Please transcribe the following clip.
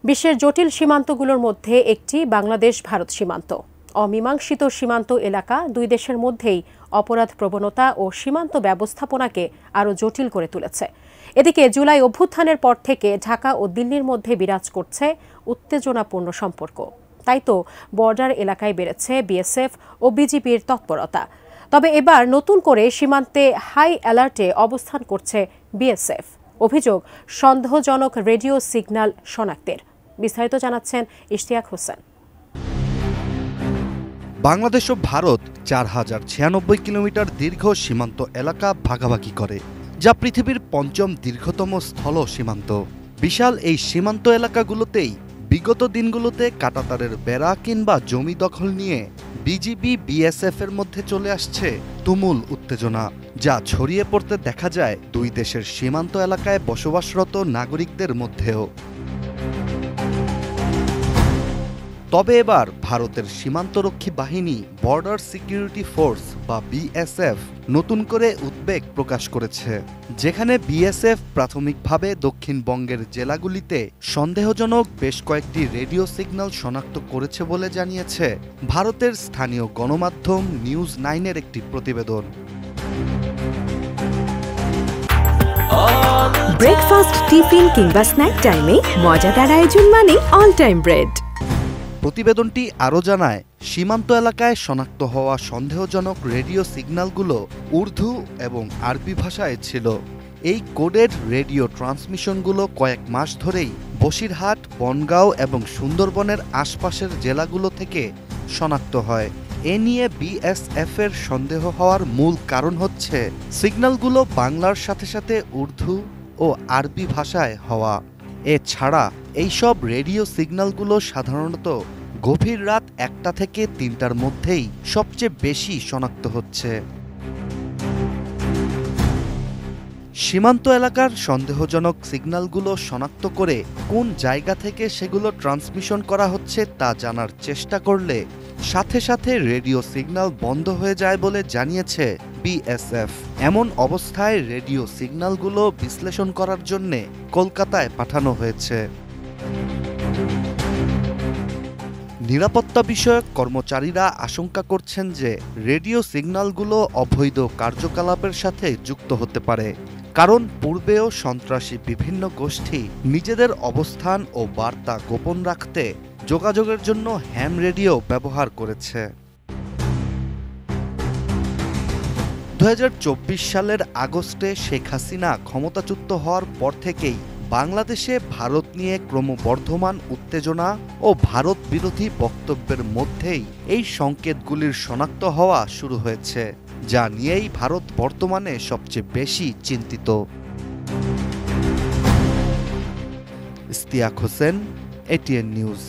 বিশ্বের জটিল সীমান্তগুলোর মধ্যে একটি বাংলাদেশ ভারত সীমান্ত। অমীমাংসিত সীমান্ত এলাকা দুই দেশের মধ্যেই অপরাধ প্রবণতা ও সীমান্ত ব্যবস্থাপনাকে আরও জটিল করে তুলেছে। এদিকে জুলাই অভ্যুত্থানের পর থেকে ঢাকা ও দিল্লির মধ্যে বিরাজ করছে উত্তেজনাপূর্ণ সম্পর্ক। তাই তো বর্ডার এলাকায় বেড়েছে বিএসএফ ও বিজিবির তৎপরতা। তবে এবার নতুন করে সীমান্তে হাই অ্যালার্টে অবস্থান করছে বিএসএফ। অভিযোগ সন্দেহজনক রেডিও সিগন্যাল শনাক্তের। বিস্তারিত জানাচ্ছেন ইশতিয়াক হোসেন। বাংলাদেশ ও ভারত 4096 কিলোমিটার দীর্ঘ সীমান্ত এলাকা ভাগাভাগি করে, যা পৃথিবীর পঞ্চম দীর্ঘতম স্থল সীমান্ত। বিশাল এই সীমান্ত এলাকাগুলোতেই বিগত দিনগুলোতে কাঁটাতারের বেড়া কিংবা জমি দখল নিয়ে বিজিবি বিএসএফ এর মধ্যে চলে আসছে তুমুল উত্তেজনা, যা ছড়িয়ে পড়তে দেখা যায় দুই দেশের সীমান্ত এলাকায় বসবাসরত নাগরিকদের মধ্যেও। তবে এবার ভারতের সীমান্তরক্ষী বাহিনী বর্ডার সিকিউরিটি ফোর্স বা বিএসএফ নতুন করে উদ্বেগ প্রকাশ করেছে, যেখানে বিএসএফ প্রাথমিকভাবে দক্ষিণবঙ্গের জেলাগুলিতে সন্দেহজনক বেশ কয়েকটি রেডিও সিগন্যাল শনাক্ত করেছে বলে জানিয়েছে ভারতের স্থানীয় গণমাধ্যম নিউজ 9-এর একটি প্রতিবেদন। ব্রেকফাস্ট, টিফিন কিংবা স্ন্যাক টাইমে মজাদার আয়োজন মানে অল টাইম ব্রেড। প্রতিবেদনটি আরও জানায়, সীমান্ত এলাকায় শনাক্ত হওয়া সন্দেহজনক রেডিও সিগন্যালগুলো উর্দু এবং আরবি ভাষায় ছিল। এই কোডেড রেডিও ট্রান্সমিশনগুলো কয়েক মাস ধরেই বসিরহাট, বনগাঁও এবং সুন্দরবনের আশপাশের জেলাগুলো থেকে শনাক্ত হয়। এ নিয়ে বিএসএফ এর সন্দেহ হওয়ার মূল কারণ হচ্ছে সিগন্যালগুলো বাংলার সাথে সাথে উর্দু ও আরবি ভাষায় হওয়া। এছাড়া এইসব রেডিও সিগন্যালগুলো সাধারণত গভীর রাত 1টা থেকে 3টার মধ্যেই সবচেয়ে বেশি শনাক্ত হচ্ছে। সীমান্ত এলাকার সন্দেহজনক সিগন্যালগুলো শনাক্ত করে কোন জায়গা থেকে সেগুলো ট্রান্সমিশন করা হচ্ছে তা জানার চেষ্টা করলে সাথে সাথে রেডিও সিগন্যাল বন্ধ হয়ে যায় বলে জানিয়েছে বিএসএফ। এমন অবস্থায় রেডিও সিগন্যালগুলো বিশ্লেষণ করার জন্য কলকাতায় পাঠানো হয়েছে। নিরাপত্তা বিষয়ক কর্মচারীরা আশঙ্কা করছেন যে রেডিও সিগন্যালগুলো অবৈধ কার্যকলাপের সাথে যুক্ত হতে পারে, কারণ পূর্বেও সন্ত্রাসী বিভিন্ন গোষ্ঠী নিজেদের অবস্থান ও বার্তা গোপন রাখতে যোগাযোগের জন্য হ্যাম রেডিও ব্যবহার করেছে। 2024 সালের আগস্টে শেখ হাসিনা ক্ষমতাচ্যুত হওয়ার পর থেকেই বাংলাদেশে ভারত নিয়ে ক্রমবর্ধমান উত্তেজনা ও ভারত বিরোধী বক্তব্যের মধ্যেই এই সংকেতগুলির শনাক্ত হওয়া শুরু হয়েছে, যা নিয়েই ভারত বর্তমানে সবচেয়ে বেশি চিন্তিত। Ishtiaq Hossain, ATN news.